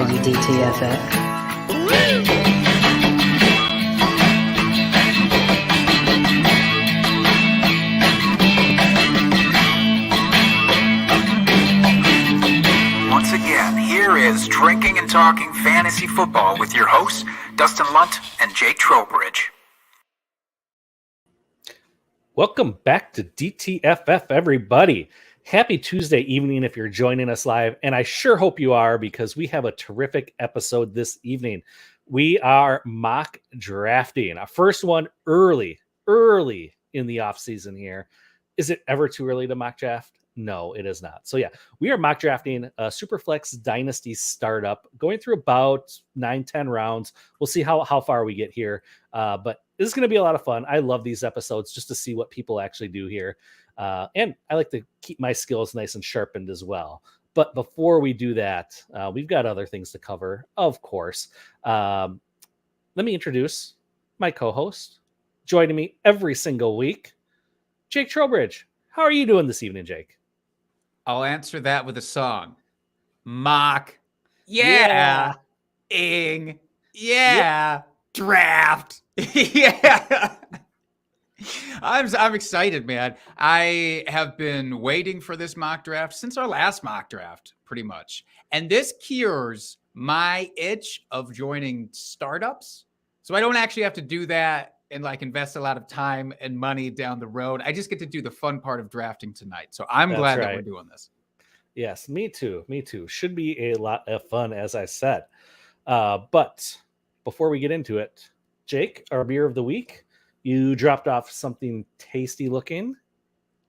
Are you DTFF? Once again, here is Drinking and Talking Fantasy Football with your hosts, Dustin and Jake Trowbridge. Welcome back to DTFF, everybody. Happy Tuesday evening if you're joining us live, and I sure hope you are because we have a terrific episode this evening. We are mock drafting. Our first one early in the offseason here. Is it ever too early to mock draft? No, it is not. So yeah, we are mock drafting a Superflex Dynasty startup, going through about 9-10 rounds. We'll see how far we get here. But this is going to be a lot of fun. I love these episodes just to see what people actually do here. And I like to keep my skills nice and sharpened as well. But before we do that, we've got other things to cover, of course. Let me introduce my co-host, joining me every single week, Jake Trowbridge. How are you doing this evening, Jake? I'll answer that with a song. Mock. Yeah. Draft. Yeah. I'm excited, man. I have been waiting for this mock draft since our last mock draft, pretty much. And this cures my itch of joining startups. So I don't actually have to do that and invest a lot of time and money down the road. I just get to do the fun part of drafting tonight. So I'm glad that we're doing this. Yes, me too. Should be a lot of fun, as I said. But before we get into it, Jake, our beer of the week, you dropped off something tasty looking.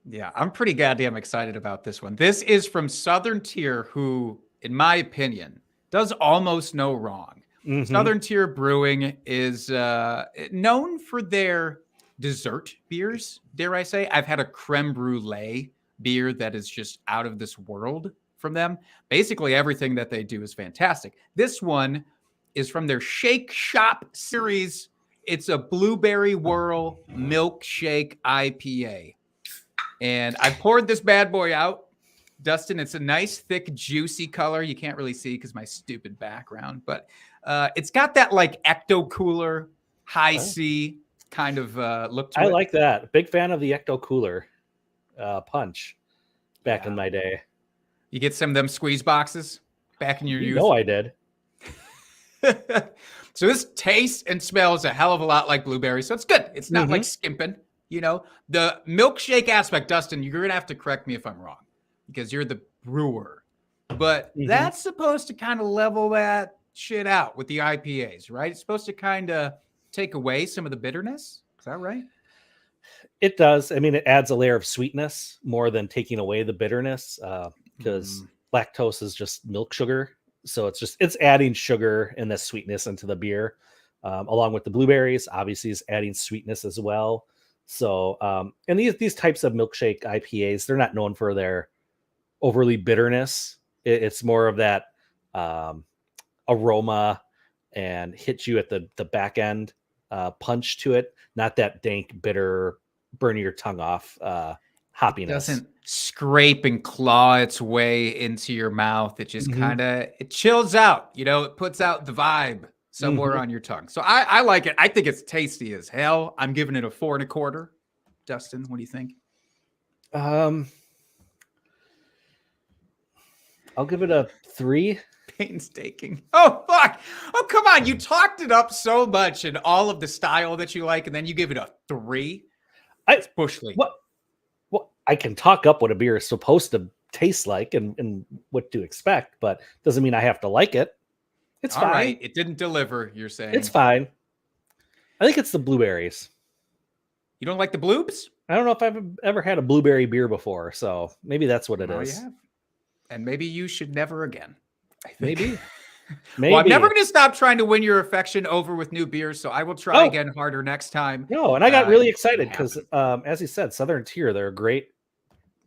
Yeah, I'm pretty goddamn excited about this one. This is from Southern Tier, who, in my opinion, does almost no wrong. Mm-hmm. Southern Tier Brewing is known for their dessert beers, dare I say. I've had a creme brulee beer that is just out of this world from them. Basically, everything that they do is fantastic. This one is from their Shake Shop series. It's a blueberry Whirl Milkshake IPA. And I poured this bad boy out. Dustin, it's a nice, thick, juicy color. You can't really see because my stupid background, but it's got that Ecto Cooler, high C kind of look to it. I like that. Big fan of the Ecto Cooler punch back in my day. You get some of them squeeze boxes back in your youth? No, I did. So this tastes and smells a hell of a lot like blueberry. So it's good. It's not like skimping, The milkshake aspect, Dustin, you're going to have to correct me if I'm wrong because you're the brewer. But that's supposed to kind of level that shit out with the IPAs, right? It's supposed to kind of take away some of the bitterness. Is that right? It does. I mean, it adds a layer of sweetness more than taking away the bitterness because lactose is just milk sugar. So it's adding sugar and the sweetness into the beer, along with the blueberries. Obviously, is adding sweetness as well. So, and these types of milkshake IPAs, they're not known for their overly bitterness. It's more of that aroma and hit you at the back end punch to it, not that dank, bitter, burn your tongue off hoppiness. It doesn't scrape and claw its way into your mouth. It just it chills out, it puts out the vibe somewhere on your tongue. So I like it. I think it's tasty as hell. I'm giving it a 4 1/4. Dustin, what do you think? I'll give it a 3. Painstaking. Oh, fuck. Oh, come on. You talked it up so much in all of the style that you like, and then you give it a 3. It's Bush League. Well, I can talk up what a beer is supposed to taste like and what to expect, but doesn't mean I have to like it. It's fine. All right. It didn't deliver, you're saying. It's fine. I think it's the blueberries. You don't like the bloobs? I don't know if I've ever had a blueberry beer before, so maybe that's what it is. You have. And maybe you should never again. Maybe. Well, I'm never going to stop trying to win your affection over with new beers, so I will try again harder next time. No, and I got really excited because, as you said, Southern Tier, they're a great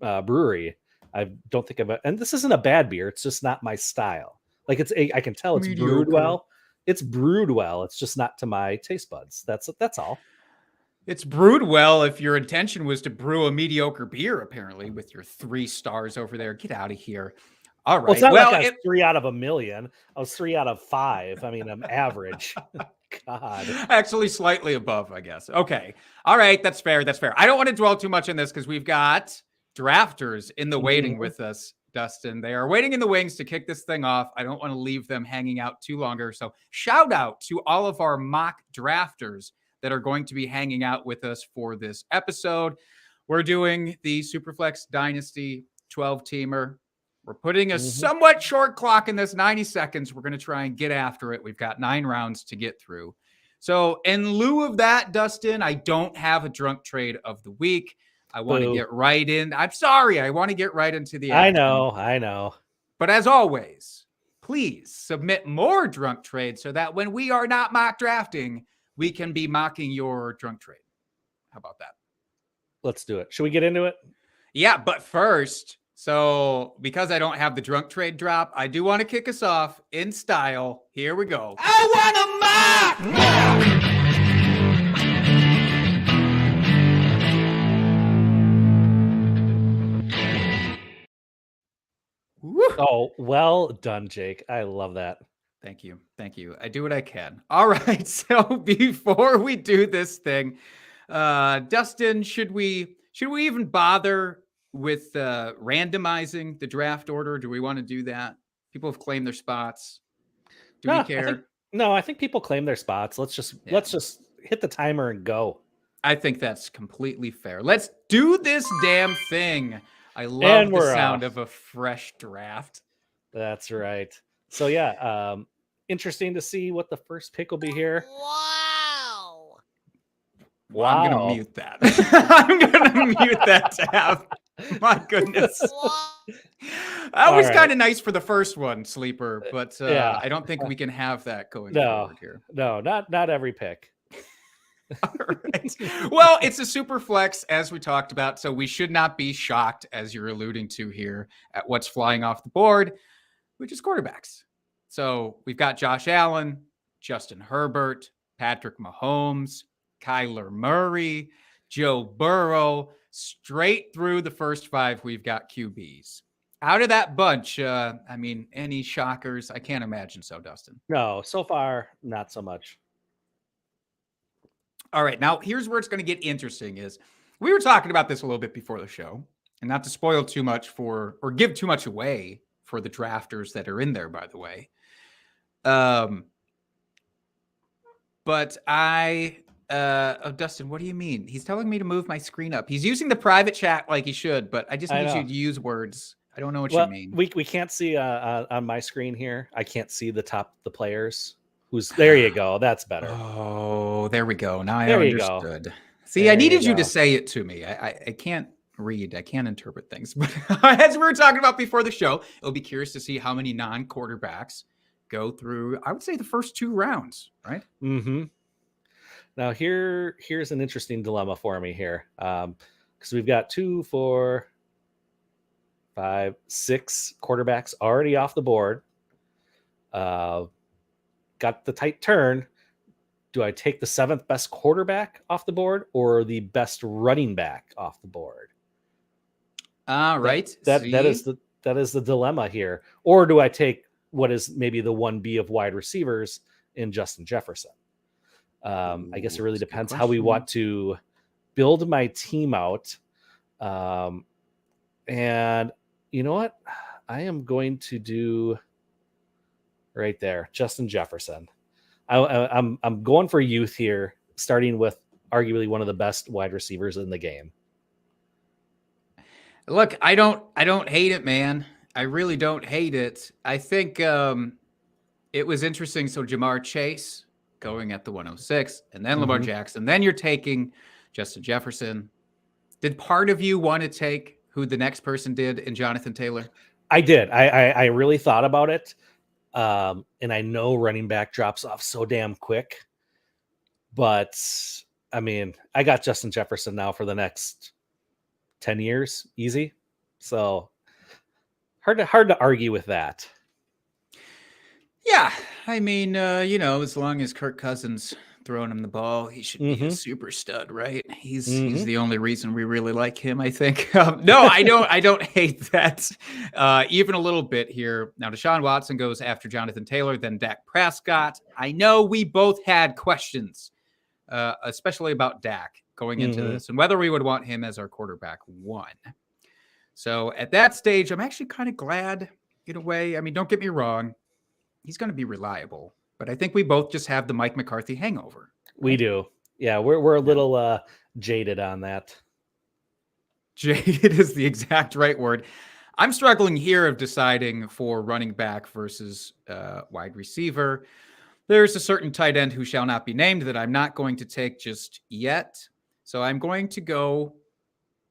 brewery. I don't think and this isn't a bad beer. It's just not my style. I can tell it's brewed well. It's brewed well. It's just not to my taste buds. That's all. It's brewed well if your intention was to brew a mediocre beer, apparently, with your 3 stars over there. Get out of here. All right. Well, it's not Well, like I was 3 out of a million. I was 3 out of 5. I mean, I'm average. God. Actually, slightly above, I guess. Okay. All right. That's fair. That's fair. I don't want to dwell too much on this because we've got drafters in the waiting with us, Dustin. They are waiting in the wings to kick this thing off. I don't want to leave them hanging out too longer. So shout out to all of our mock drafters that are going to be hanging out with us for this episode. We're doing the Superflex Dynasty 12-teamer. We're putting a somewhat short clock in this 90 seconds. We're going to try and get after it. We've got 9 rounds to get through. So in lieu of that, Dustin, I don't have a drunk trade of the week. I want to get right in. I'm sorry. I want to get right into the action. I know. But as always, please submit more drunk trades so that when we are not mock drafting, we can be mocking your drunk trade. How about that? Let's do it. Should we get into it? Yeah, but first, so because I don't have the drunk trade drop, I do want to kick us off in style. Here we go. I want to mock! Oh, well done, Jake. I love that. Thank you. Thank you. I do what I can. All right. So before we do this thing, Dustin, should we even bother with randomizing the draft order? Do we want to do that? People have claimed their spots. Do we care? I think people claim their spots. Let's just hit the timer and go. I think that's completely fair. Let's do this damn thing. I love the sound of a fresh draft. That's right. So yeah, interesting to see what the first pick will be here. Wow. I'm going to mute that. I'm going to mute that tab. My goodness. That was kind of nice for the first one, Sleeper, but I don't think we can have that going forward here. No, not every pick. All right. Well, it's a super flex, as we talked about, so we should not be shocked, as you're alluding to here, at what's flying off the board, which is quarterbacks. So we've got Josh Allen, Justin Herbert, Patrick Mahomes, Kyler Murray, Joe Burrow. Straight through the first 5, we've got QBs. Out of that bunch, any shockers? I can't imagine so, Dustin. No, so far, not so much. All right, now here's where it's going to get interesting is we were talking about this a little bit before the show, and not to spoil too much or give too much away for the drafters that are in there, by the way. But Dustin, what do you mean? He's telling me to move my screen up. He's using the private chat like he should, but I just need you to use words. I don't know what you mean. We can't see on my screen here. I can't see the players. There you go. That's better. Oh, there we go. Now I understood. See, I needed you to say it to me. I can't read. I can't interpret things. But as we were talking about before the show, it'll be curious to see how many non-quarterbacks go through, I would say, the first 2 rounds, right? Mm-hmm. Now, here's an interesting dilemma for me here. Because we've got 2, 4, 5, 6 quarterbacks already off the board. Got the tight turn. Do I take the 7th best quarterback off the board or the best running back off the board? Right. That is the dilemma here. Or do I take what is maybe the 1B of wide receivers in Justin Jefferson? I guess it really depends how we want to build my team out. And you know what? I am going to do right there, Justin Jefferson. I'm going for youth here, starting with arguably one of the best wide receivers in the game. Look, I don't hate it, man. I really don't hate it. I think it was interesting. So Jamar Chase going at the 106, and then Lamar Jackson. Then you're taking Justin Jefferson. Did part of you want to take who the next person did in Jonathan Taylor? I did. I really thought about it. And I know running back drops off so damn quick. But, I mean, I got Justin Jefferson now for the next 10 years. Easy. So, hard to argue with that. Yeah. I mean, as long as Kirk Cousins throwing him the ball. He should be a super stud, right? He's the only reason we really like him, I think. No, I don't hate that even a little bit here. Now, Deshaun Watson goes after Jonathan Taylor, then Dak Prescott. I know we both had questions, especially about Dak going into this and whether we would want him as our quarterback one. So at that stage, I'm actually kind of glad in a way. I mean, don't get me wrong. He's going to be reliable. But I think we both just have the Mike McCarthy hangover. Right? We do. Yeah, we're a little jaded on that. Jaded is the exact right word. I'm struggling here of deciding for running back versus wide receiver. There's a certain tight end who shall not be named that I'm not going to take just yet. So I'm going to go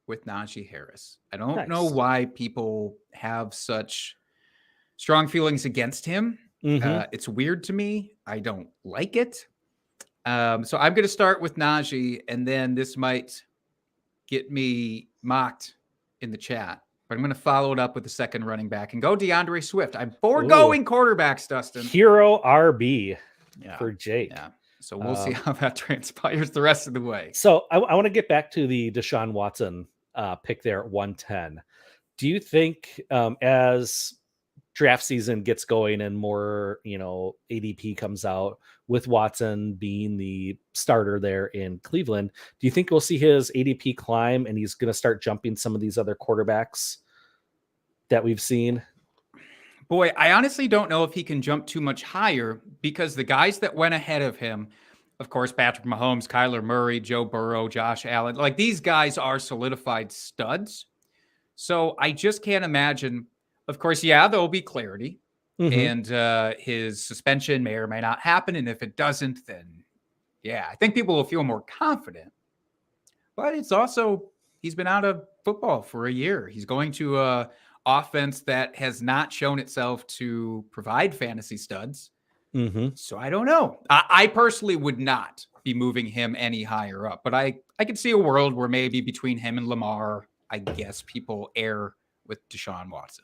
with Najee Harris. I don't know why people have such strong feelings against him. It's weird to me. I don't like it. So I'm going to start with Najee, and then this might get me mocked in the chat. But I'm going to follow it up with the second running back and go DeAndre Swift. I'm foregoing quarterbacks, Dustin. Hero RB for Jake. Yeah. So we'll see how that transpires the rest of the way. So I want to get back to the Deshaun Watson pick there at 110. Do you think as draft season gets going and more, ADP comes out with Watson being the starter there in Cleveland, do you think we'll see his ADP climb and he's going to start jumping some of these other quarterbacks that we've seen? Boy, I honestly don't know if he can jump too much higher because the guys that went ahead of him, of course, Patrick Mahomes, Kyler Murray, Joe Burrow, Josh Allen, like these guys are solidified studs. So I just can't imagine. Of course, there will be clarity and his suspension may or may not happen. And if it doesn't, then I think people will feel more confident. But it's also, he's been out of football for a year. He's going to a offense that has not shown itself to provide fantasy studs. So I don't know. I personally would not be moving him any higher up, but I could see a world where maybe between him and Lamar, I guess people err with Deshaun Watson.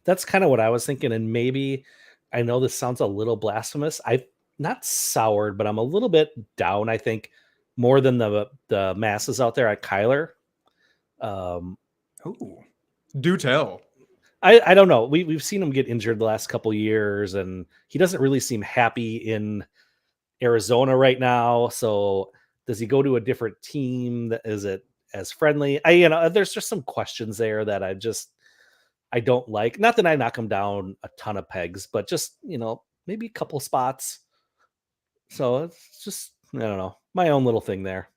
That's kind of what I was thinking. And maybe, I know this sounds a little blasphemous. I've not soured, but I'm a little bit down, I think, more than the masses out there at Kyler. Do tell. I don't know. We've seen him get injured the last couple of years, and he doesn't really seem happy in Arizona right now. So does he go to a different team? Is it as friendly? There's just some questions there that I don't like. Not that I knock him down a ton of pegs, but just, maybe a couple spots. So it's just, I don't know, my own little thing there.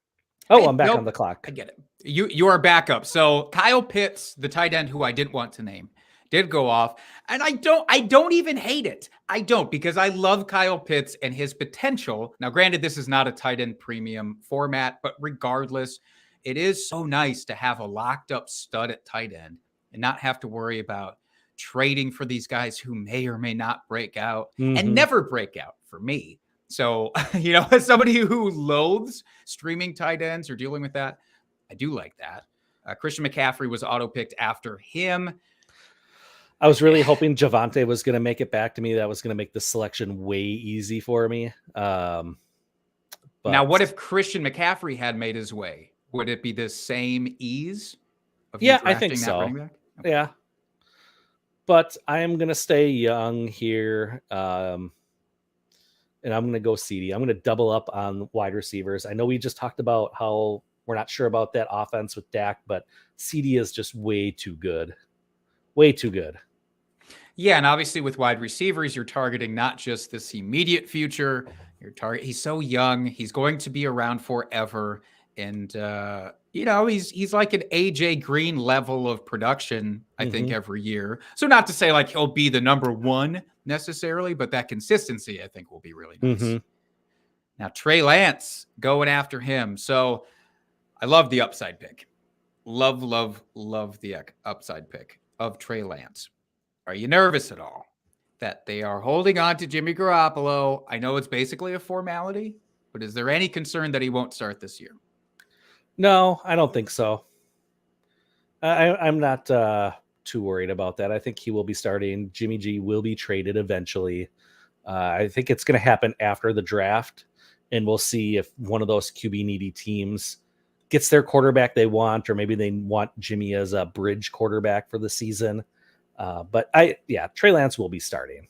Oh, I'm back on the clock. I get it. You are back up. So Kyle Pitts, the tight end who I didn't want to name, did go off. And I don't even hate it. I don't, because I love Kyle Pitts and his potential. Now, granted, this is not a tight end premium format, but regardless, it is so nice to have a locked up stud at tight end and not have to worry about trading for these guys who may or may not break out and never break out for me. So, as somebody who loathes streaming tight ends or dealing with that, I do like that. Christian McCaffrey was auto-picked after him. I was really hoping Javonte was going to make it back to me. That was going to make the selection way easy for me. But now, what if Christian McCaffrey had made his way? Would it be the same ease? I think so. Okay. Yeah. But I am going to stay young here. And I'm going to go CD. I'm going to double up on wide receivers. I know we just talked about how we're not sure about that offense with Dak, but CD is just way too good. Way too good. Yeah, and obviously with wide receivers, you're targeting not just this immediate future. He's so young. He's going to be around forever. And, he's like an AJ Green level of production, I think, every year. So not to say like he'll be the number one necessarily, but that consistency, I think, will be really nice. Now, Trey Lance going after him. So I love the upside pick. Love the upside pick of Trey Lance. Are you nervous at all that they are holding on to Jimmy Garoppolo? I know it's basically a formality, but is there any concern that he won't start this year? No, I don't think so. I'm not too worried about that. I think he will be starting. Jimmy G will be traded eventually. I think it's going to happen after the draft. and we'll see if one of those QB needy teams gets their quarterback they want, or maybe they want Jimmy as a bridge quarterback for the season. But Trey Lance will be starting.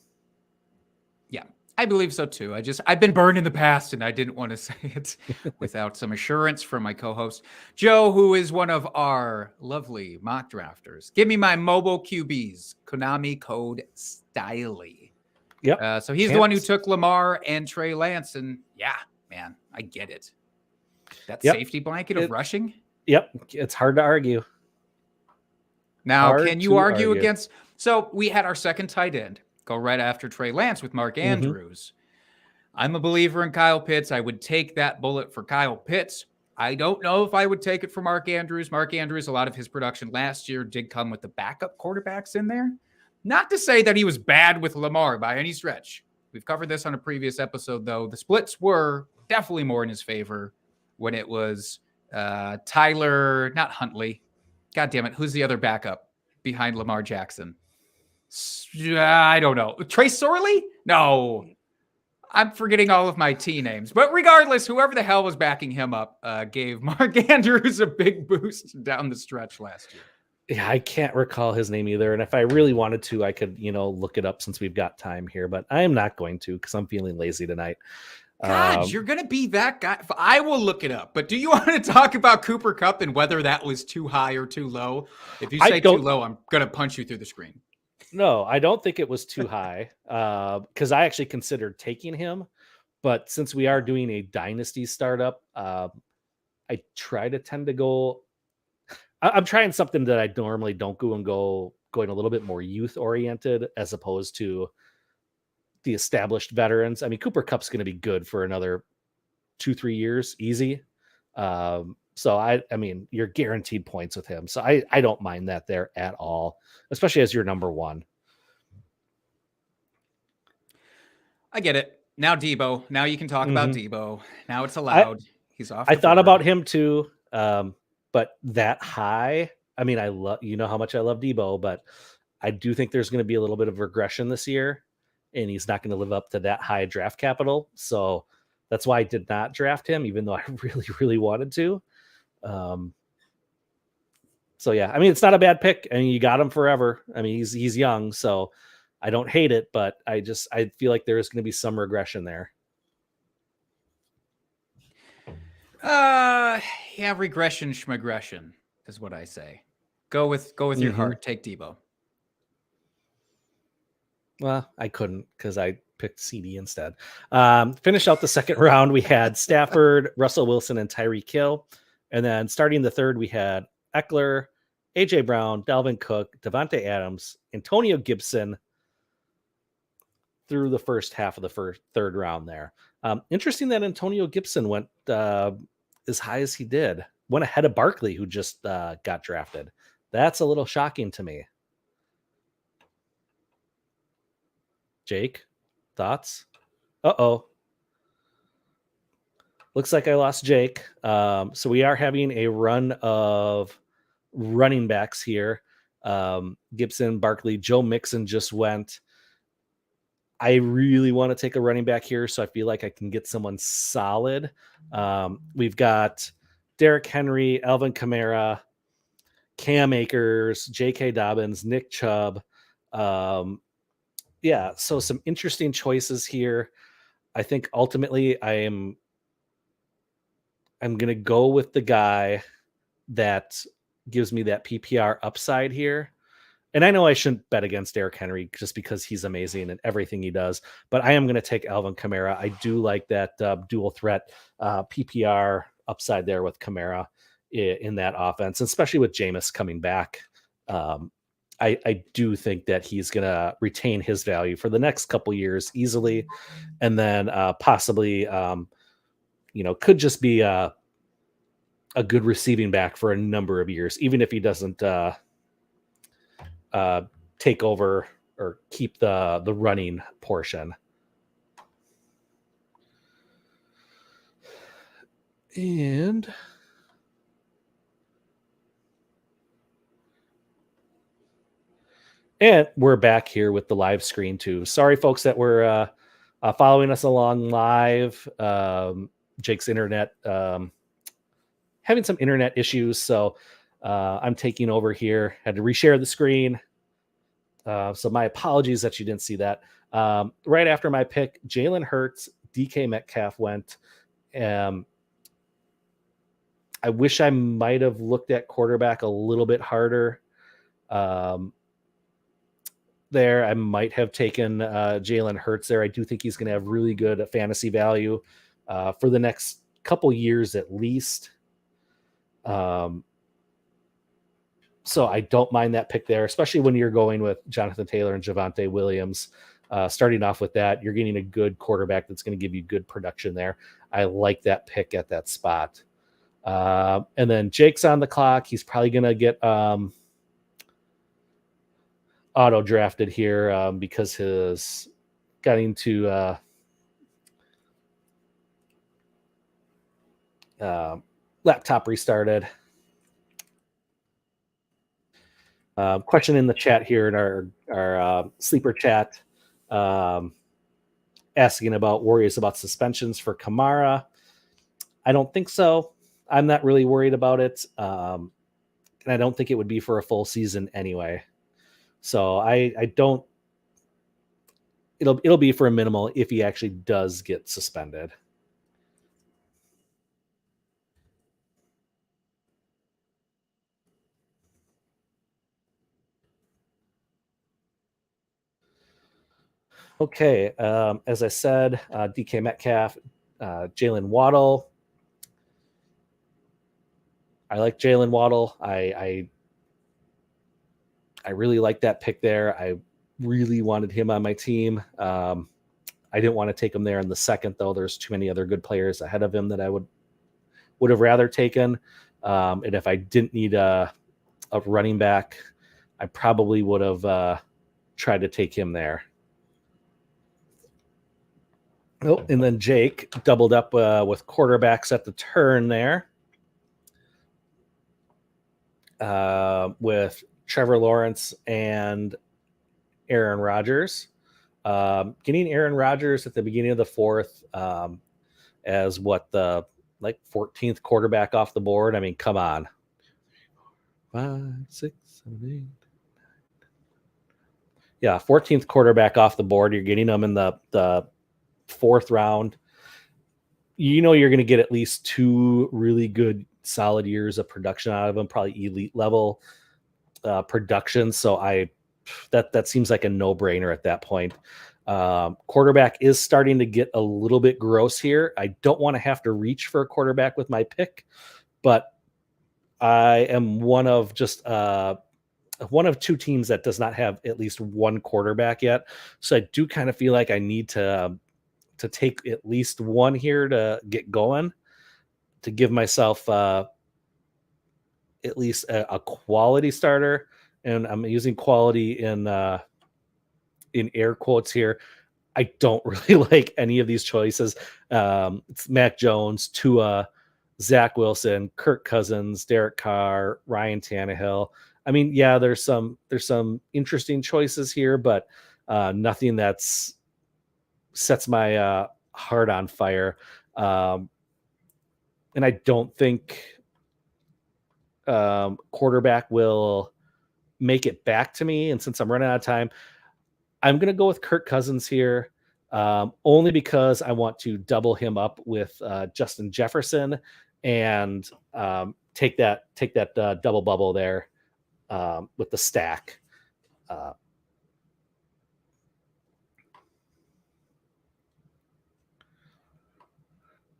Yeah, I believe so too. I've been burned in the past, and I didn't want to say it without some assurance from my co-host Joe, who is one of our lovely mock drafters. Give me my mobile QBs, Konami code Stiley. Yep. So he's the one who took Lamar and Trey Lance, and yeah, man, I get it. That safety blanket of rushing. Yep, it's hard to argue. Now, can you argue against? So we had our second tight end go right after Trey Lance with Mark Andrews. I'm a believer in Kyle Pitts. I would take that bullet for Kyle Pitts. I don't know if I would take it for Mark Andrews. Mark Andrews, a lot of his production last year did come with the backup quarterbacks in there. Not to say that he was bad with Lamar by any stretch. We've covered this on a previous episode, though. The splits were definitely more in his favor when it was Tyler, not Huntley. God damn it. Who's the other backup behind Lamar Jackson? I don't know. Trace Sorley? No. I'm forgetting all of my T names. But regardless, whoever the hell was backing him up gave Mark Andrews a big boost down the stretch last year. Yeah, I can't recall his name either. And if I really wanted to, I could, look it up since we've got time here. But I am not going to because I'm feeling lazy tonight. God, you're going to be that guy. I will look it up. But do you want to talk about Cooper Kupp and whether that was too high or too low? If you say too low, I'm going to punch you through the screen. No, I don't think it was too high because I actually considered taking him. But since we are doing a Dynasty startup, I try to tend to go. I'm trying something that I normally don't going a little bit more youth oriented as opposed to the established veterans. I mean, Cooper Kupp's going to be good for another 2-3 years, easy. So I mean, you're guaranteed points with him. So I don't mind that there at all, especially as your number one. I get it. Now Debo. Now you can talk about Debo. Now it's allowed. He's off. I thought about him too. But that high, I mean, I love, how much I love Debo, but I do think there's going to be a little bit of regression this year, and he's not going to live up to that high draft capital. So that's why I did not draft him, even though I really, really wanted to. So yeah, I mean, it's not a bad pick. I mean, you got him forever. I mean, he's young, so I don't hate it, but I feel like there is going to be some regression there. Yeah, regression, schmegression is what I say. Go with your heart. Take Debo. Well, I couldn't because I picked CD instead. Finished out the second round. We had Stafford, Russell Wilson, and Tyreek Hill. And then starting the third, we had Eckler, AJ Brown, Dalvin Cook, Devontae Adams, Antonio Gibson through the first half of the third round there. Interesting that Antonio Gibson went as high as he did. Went ahead of Barkley, who just got drafted. That's a little shocking to me. Jake, thoughts? Uh-oh. Looks like I lost Jake. So we are having a run of running backs here. Gibson, Barkley, Joe Mixon just went. I really want to take a running back here, so I feel like I can get someone solid. We've got Derrick Henry, Alvin Kamara, Cam Akers, J.K. Dobbins, Nick Chubb. Yeah, so some interesting choices here. I think ultimately I'm going to go with the guy that gives me that PPR upside here. And I know I shouldn't bet against Derrick Henry just because he's amazing and everything he does, but I am going to take Alvin Kamara. I do like that dual threat PPR upside there with Kamara in that offense, especially with Jameis coming back. I do think that he's going to retain his value for the next couple years easily. And then possibly, could just be a good receiving back for a number of years, even if he doesn't take over or keep the running portion. And we're back here with the live screen too. Sorry, folks, that we're Following us along live, Jake's internet having some internet issues, so I'm taking over here. Had to reshare the screen, so my apologies that you didn't see that. Right after my pick, Jalen Hurts, DK Metcalf went. I wish I might have looked at quarterback a little bit harder. There, I might have taken Jalen Hurts there. I do think he's going to have really good fantasy value for the next couple years at least. So I don't mind that pick there, especially when you're going with Jonathan Taylor and Javonte Williams. Starting off with that, you're getting a good quarterback that's going to give you good production there. I like that pick at that spot. And then Jake's on the clock. He's probably going to get auto drafted here because his getting to laptop restarted. Question in the chat here in our sleeper chat, asking about worries about suspensions for Kamara. I don't think so. I'm not really worried about it. And I don't think it would be for a full season anyway. So I don't, it'll be for a minimal if he actually does get suspended. Okay. As I said, DK Metcalf, Jalen Waddle. I like Jalen Waddle. I really like that pick there. I really wanted him on my team. I didn't want to take him there in the second, though. There's too many other good players ahead of him that I would have rather taken. And if I didn't need a running back, I probably would have tried to take him there. Oh, and then Jake doubled up with quarterbacks at the turn there. With Trevor Lawrence and Aaron Rodgers. Getting Aaron Rodgers at the beginning of the fourth as what the 14th quarterback off the board. I mean, come on. 5, 6, 7, 8. Yeah, 14th quarterback off the board. You're getting them in the fourth round. You know you're going to get at least 2 really good, solid years of production out of them, probably elite level production. So that seems like a no-brainer at that point. Quarterback is starting to get a little bit gross here. I don't want to have to reach for a quarterback with my pick, but I am one of 2 teams that does not have at least one quarterback yet. So I do kind of feel like I need to take at least one here to get going, to give myself at least a quality starter. And I'm using quality in air quotes here. I don't really like any of these choices. It's Mac Jones, Tua, Zach Wilson, Kirk Cousins, Derek Carr, Ryan Tannehill. I mean, yeah, there's some interesting choices here, but nothing that's sets my heart on fire. And I don't think quarterback will make it back to me. And since I'm running out of time, I'm going to go with Kirk Cousins here, only because I want to double him up with Justin Jefferson and take that double bubble there with the stack.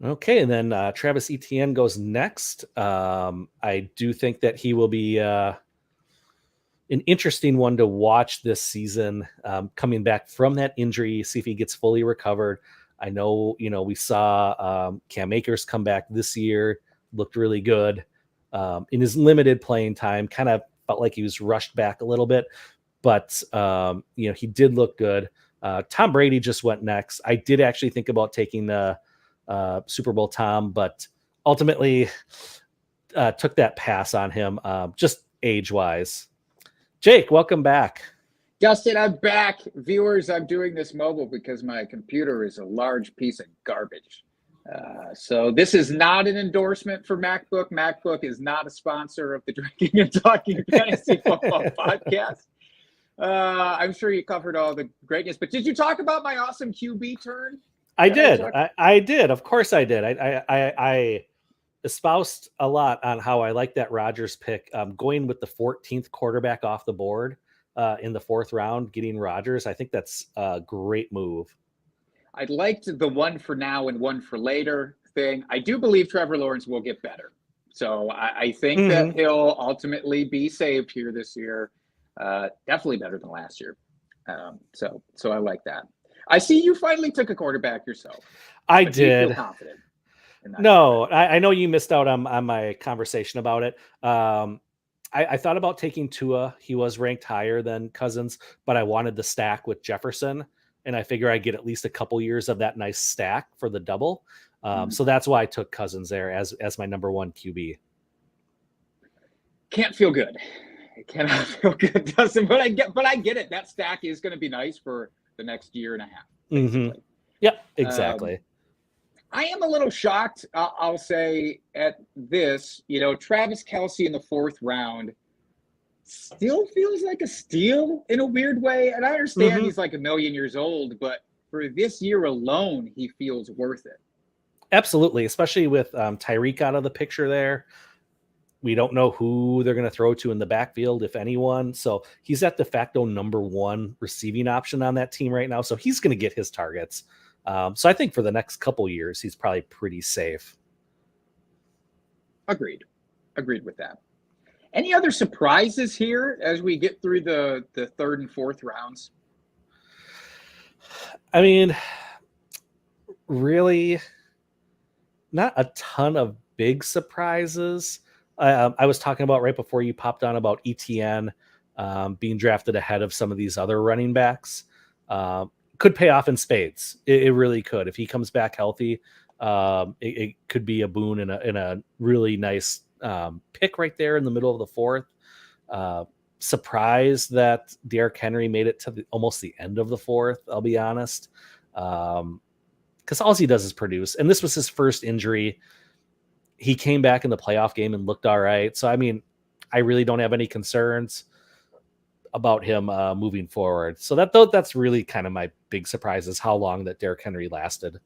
Okay, and then Travis Etienne goes next. I do think that he will be an interesting one to watch this season, coming back from that injury, see if he gets fully recovered. I know, we saw Cam Akers come back this year, looked really good. In his limited playing time, kind of felt like he was rushed back a little bit, but he did look good. Tom Brady just went next. I did actually think about taking the Super Bowl Tom, but ultimately took that pass on him, just age-wise. Jake, welcome back. Dustin, I'm back. Viewers, I'm doing this mobile because my computer is a large piece of garbage. So this is not an endorsement for MacBook. MacBook is not a sponsor of the Drinking and Talking Fantasy Football podcast. I'm sure you covered all the greatness, but did you talk about my awesome QB turn? I did. I did. Of course I did. I espoused a lot on how I like that Rodgers pick. Going with the 14th quarterback off the board in the 4th round, getting Rodgers. I think that's a great move. I liked the one for now and one for later thing. I do believe Trevor Lawrence will get better. So I think that he'll ultimately be saved here this year. Definitely better than last year. So I like that. I see you finally took a quarterback yourself. I did. Do you feel confident in that? No, I know you missed out on my conversation about it. I thought about taking Tua. He was ranked higher than Cousins, but I wanted the stack with Jefferson. And I figure I get at least a couple years of that nice stack for the double. So that's why I took Cousins there as my number 1 QB. Can't feel good. It cannot feel good, Dustin. But I get it. That stack is going to be nice for the next year and a half. Basically. Yep, exactly. I am a little shocked, I'll say, at this. Travis Kelce in the 4th round still feels like a steal in a weird way. And I understand he's like a million years old, but for this year alone, he feels worth it. Absolutely, especially with Tyreek out of the picture there. We don't know who they're going to throw to in the backfield, if anyone. So he's at de facto number 1 receiving option on that team right now. So he's going to get his targets. So I think for the next couple years, he's probably pretty safe. Agreed with that. Any other surprises here as we get through the 3rd and 4th rounds? I mean, really not a ton of big surprises. I was talking about right before you popped on about Etienne being drafted ahead of some of these other running backs. Could pay off in spades. It really could. If he comes back healthy, it could be a boon in a really nice pick right there in the middle of the 4th. Surprised that Derrick Henry made it to almost the end of the 4th, I'll be honest. Because all he does is produce. And this was his first injury. He came back in the playoff game and looked all right. So, I mean, I really don't have any concerns about him moving forward. So that's really kind of my big surprise is how long that Derrick Henry lasted.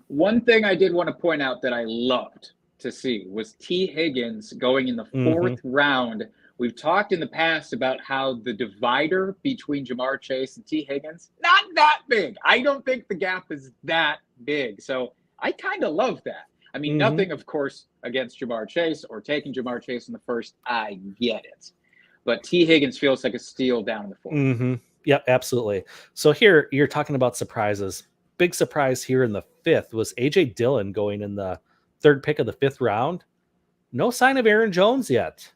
One thing I did want to point out that I loved to see was T. Higgins going in the 4th round. We've talked in the past about how the divider between Jamar Chase and T. Higgins, not that big. I don't think the gap is that big. So I kind of love that. I mean, nothing, of course, against Jamar Chase or taking Jamar Chase in the 1st. I get it. But T. Higgins feels like a steal down in the 4th. Yep, absolutely. So here you're talking about surprises. Big surprise here in the 5th was A.J. Dillon going in the 3rd pick of the 5th round. No sign of Aaron Jones yet,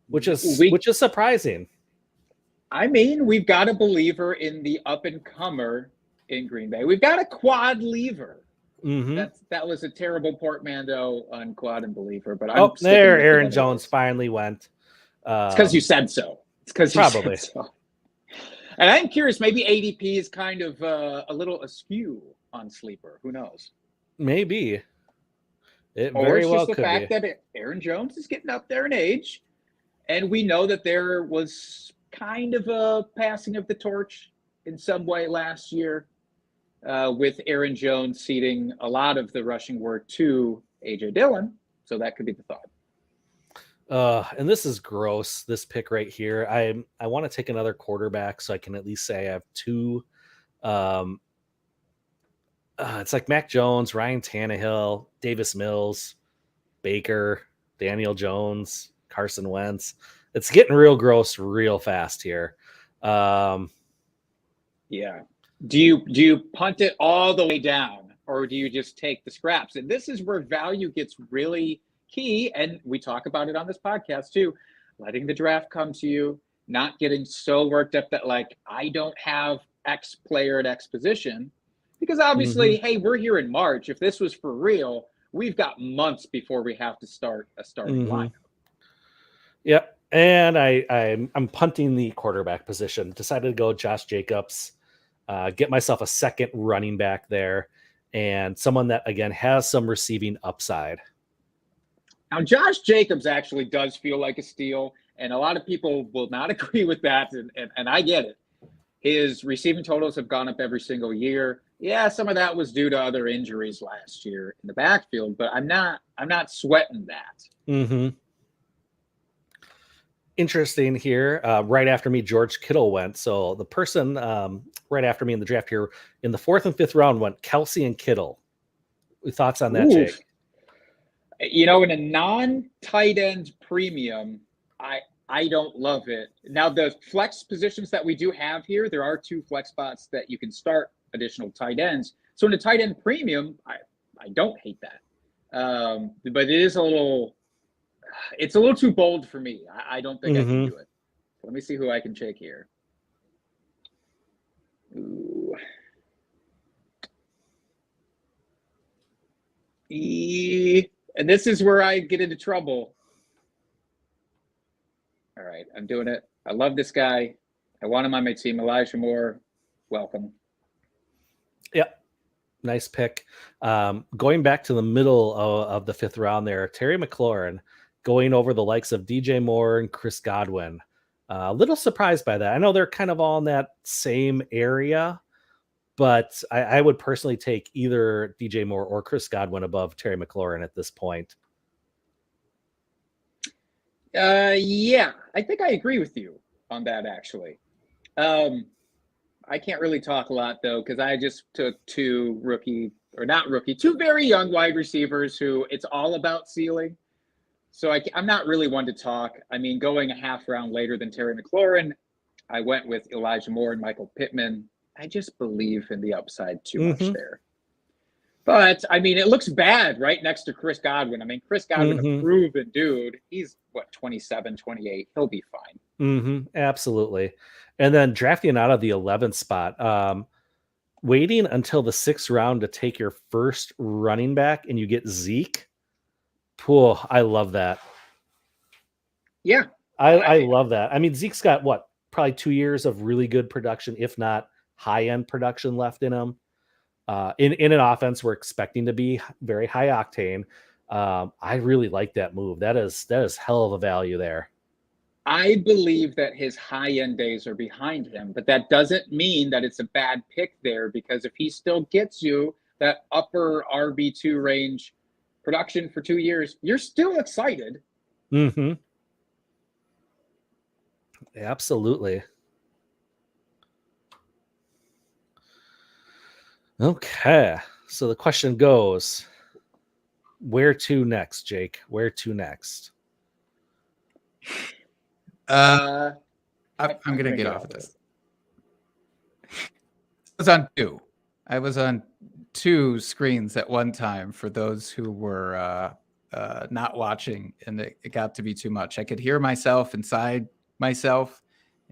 which is surprising. I mean, we've got a believer in the up-and-comer in Green Bay. We've got a quad lever. That was a terrible portmanteau on quad and believer. But there Aaron Jones finally went. It's because you said so. It's because you said so. And I'm curious, maybe ADP is kind of a little askew on Sleeper. Who knows? Maybe. It or very it's well just the fact that Aaron Jones is getting up there in age. And we know that there was kind of a passing of the torch in some way last year with Aaron Jones ceding a lot of the rushing work to A.J. Dillon. So that could be the thought. And this is gross, this pick right here. I want to take another quarterback so I can at least say I have 2. It's like Mac Jones, Ryan Tannehill, Davis Mills, Baker, Daniel Jones, Carson Wentz. It's getting real gross real fast here. Yeah. Do you punt it all the way down, or do you just take the scraps? And this is where value gets really key, and we talk about it on this podcast too, letting the draft come to you, not getting so worked up that like I don't have X player at X position, because obviously, hey, we're here in March. If this was for real, we've got months before we have to start a starting lineup. Yep. And I'm punting the quarterback position. Decided to go Josh Jacobs, get myself a second running back there, and someone that, again, has some receiving upside. Now, Josh Jacobs actually does feel like a steal, and a lot of people will not agree with that, and I get it. His receiving totals have gone up every single year. Yeah, some of that was due to other injuries last year in the backfield, but I'm not sweating that. Mm-hmm. Interesting here. Right after me, George Kittle went. So the person right after me in the draft here in the 4th and 5th round went Kelsey and Kittle. Thoughts on that, Oof. Jake? In a non-tight end premium, I don't love it. Now, the flex positions that we do have here, there are 2 flex spots that you can start additional tight ends. So in a tight end premium, I don't hate that. But it's a little too bold for me. I don't think I can do it. Let me see who I can take here. Ooh. And this is where I get into trouble. All right, I'm doing it. I love this guy. I want him on my team. Elijah Moore, welcome. Yep. Nice pick. Going back to the middle of the 5th round there, Terry McLaurin going over the likes of DJ Moore and Chris Godwin. A little surprised by that. I know they're kind of all in that same area, but I would personally take either DJ Moore or Chris Godwin above Terry McLaurin at this point. Yeah, I think I agree with you on that, actually. I can't really talk a lot, though, because I just took 2 very young wide receivers who it's all about ceiling. So I'm not really one to talk. I mean, going a half round later than Terry McLaurin, I went with Elijah Moore and Michael Pittman. I just believe in the upside too much there. But, I mean, it looks bad right next to Chris Godwin. I mean, Chris Godwin, a proven dude. He's, 27, 28. He'll be fine. Absolutely. And then drafting out of the 11th spot, waiting until the 6th round to take your first running back and you get Zeke. Poor, I love that. Yeah. I love that. I mean, Zeke's got, probably 2 years of really good production, if not high-end production left in him. In an offense we're expecting to be very high octane. I really like that move. That is hell of a value there. I believe that his high-end days are behind him, but that doesn't mean that it's a bad pick there, because if he still gets you that upper RB2 range production for 2 years, you're still excited. Absolutely. Okay, so the question goes, where to next, Jake? Where to next? I'm going to get off of this. I was on 2 screens at one time for those who were not watching, and it got to be too much. I could hear myself inside myself,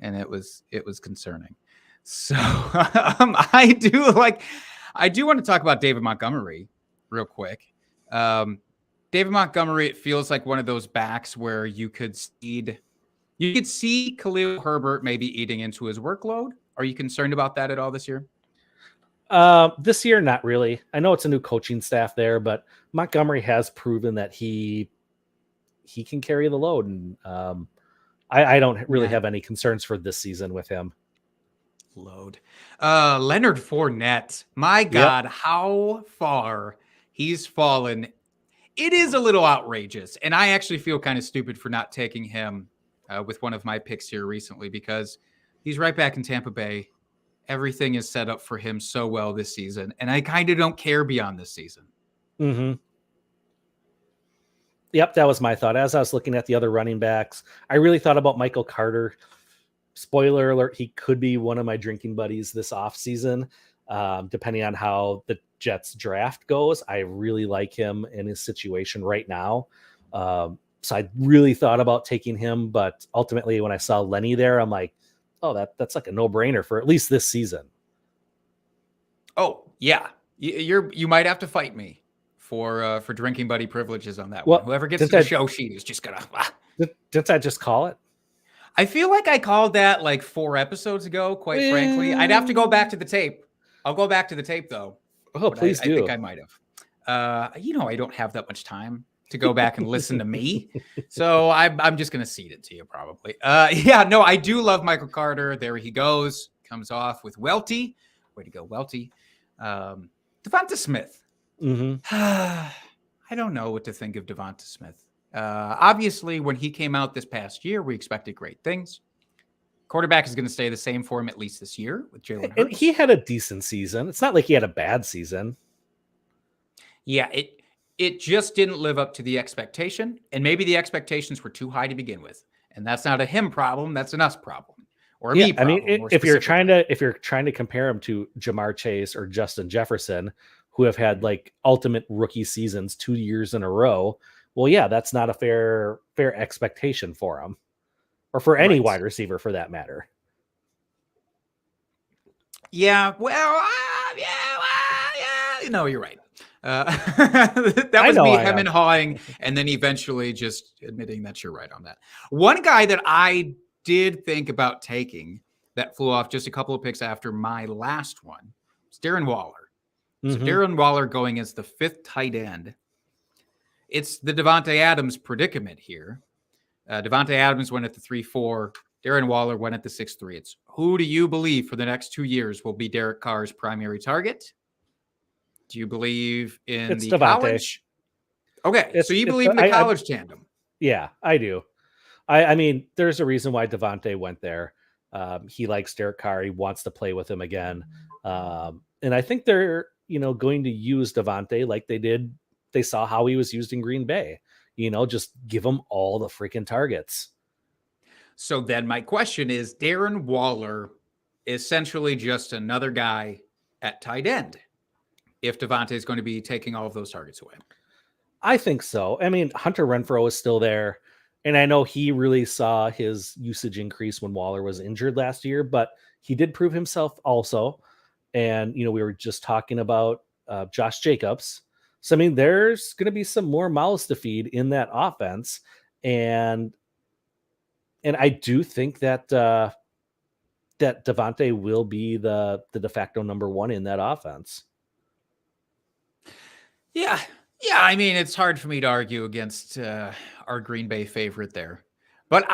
and it was concerning. So I do want to talk about David Montgomery real quick. David Montgomery, it feels like one of those backs where you could see Khalil Herbert maybe eating into his workload. Are you concerned about that at all this year? This year, not really. I know it's a new coaching staff there, but Montgomery has proven that he can carry the load, and I don't really have any concerns for this season with him. Leonard Fournette, my God, how far he's fallen. It is a little outrageous, and I actually feel kind of stupid for not taking him with one of my picks here recently, because he's right back in Tampa Bay. Everything is set up for him so well this season, and I kind of don't care beyond this season. Yep, that was my thought. As I was looking at the other running backs, I really thought about Michael Carter. Spoiler alert, he could be one of my drinking buddies this offseason, depending on how the Jets draft goes. I really like him in his situation right now. So I really thought about taking him, but ultimately when I saw Lenny there, I'm like, oh, that's like a no-brainer for at least this season. Oh, yeah. You might have to fight me for drinking buddy privileges on that one. Whoever gets to the show sheet is just going to... Didn't I just call it? I feel like I called that like 4 episodes ago, quite frankly. I'd have to go back to the tape. I'll go back to the tape, though. Oh, please do. I think I might have. I don't have that much time to go back and listen to me. So I'm just going to cede it to you probably. I do love Michael Carter. There he goes. Comes off with Welty. Way to go, Welty. Devonta Smith. Mm-hmm. I don't know what to think of Devonta Smith. Obviously, when he came out this past year, we expected great things. Quarterback is going to stay the same for him at least this year with Jalen Hurts. And he had a decent season. It's not like he had a bad season. Yeah, it just didn't live up to the expectation, and maybe the expectations were too high to begin with. And that's not a him problem; that's an us problem, or a me problem. I mean, if you're trying to compare him to Jamar Chase or Justin Jefferson, who have had like ultimate rookie seasons 2 years in a row, well, yeah, that's not a fair expectation for him, or for any wide receiver for that matter. Yeah, no, you're right. That was me hemming and hawing, and then eventually just admitting that you're right on that. One guy that I did think about taking that flew off just a couple of picks after my last one was Darren Waller. Mm-hmm. So Darren Waller going as the 5th tight end. It's the Davante Adams predicament here. Davante Adams went at the 3-4. Darren Waller went at the 6-3. It's who do you believe for the next 2 years will be Derek Carr's primary target? Do you believe in the Davante. College? Okay, so you believe in the college tandem. Yeah, I do. I mean, there's a reason why Davante went there. He likes Derek Carr. He wants to play with him again. And I think they're, going to use Davante like they did. They saw how he was used in Green Bay. Just give him all the freaking targets. So then my question is, Darren Waller essentially just another guy at tight end if Davante is going to be taking all of those targets away? I think so. I mean, Hunter Renfrow is still there. And I know he really saw his usage increase when Waller was injured last year, but he did prove himself also. And, we were just talking about Josh Jacobs. So, I mean, there's going to be some more mouths to feed in that offense. And I do think that that Davante will be the de facto number 1 in that offense. Yeah. I mean, it's hard for me to argue against our Green Bay favorite there, but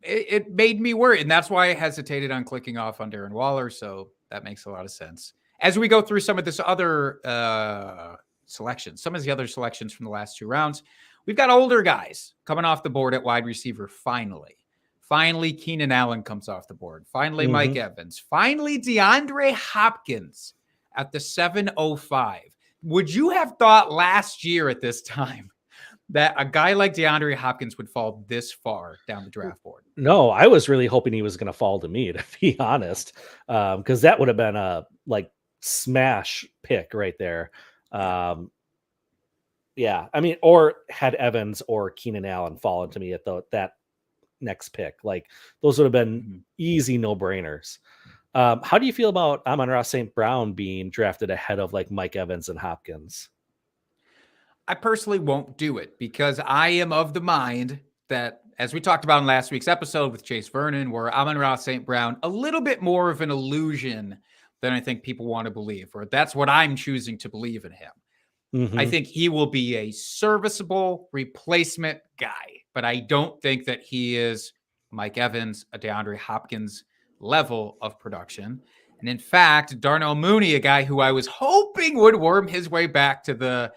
it made me worry, and that's why I hesitated on clicking off on Darren Waller. So that makes a lot of sense. As we go through some of this other selections, some of the other selections from the last 2 rounds, we've got older guys coming off the board at wide receiver. Finally, Keenan Allen comes off the board. Finally, Mike Evans. Finally, DeAndre Hopkins at the 705. Would you have thought last year at this time that a guy like DeAndre Hopkins would fall this far down the draft board? No, I was really hoping he was going to fall to me, to be honest, because that would have been a smash pick right there. Yeah, I mean, or had Evans or Keenan Allen fallen to me at that next pick, those would have been easy no-brainers. How do you feel about Amon-Ra St. Brown being drafted ahead of Mike Evans and Hopkins? I personally won't do it because I am of the mind that, as we talked about in last week's episode with Chase Vernon, where Amon-Ra St. Brown a little bit more of an illusion than I think people want to believe, or that's what I'm choosing to believe in him. Mm-hmm. I think he will be a serviceable replacement guy, but I don't think that he is Mike Evans, a DeAndre Hopkins level of production. And in fact, Darnell Mooney, a guy who I was hoping would worm his way back to the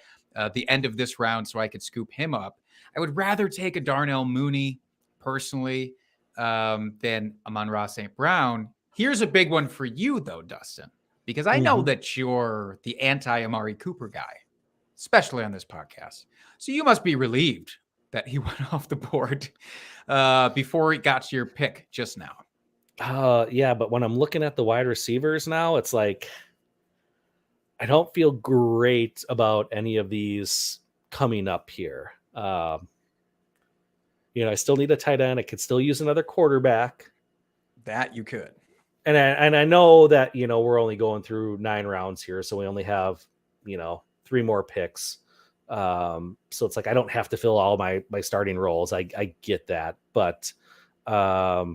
end of this round so I could scoop him up. I would rather take a Darnell Mooney personally than Amon-Ra St. Brown. Here's a big one for you though, Dustin, because I know that you're the anti-Amari Cooper guy, especially on this podcast. So you must be relieved that he went off the board before he got to your pick just now. Yeah, but when I'm looking at the wide receivers now, it's I don't feel great about any of these coming up here. I still need a tight end. I could still use another quarterback. That you could. And I know that, we're only going through 9 rounds here, so we only have, 3 more picks. So it's I don't have to fill all my starting roles. I get that, but I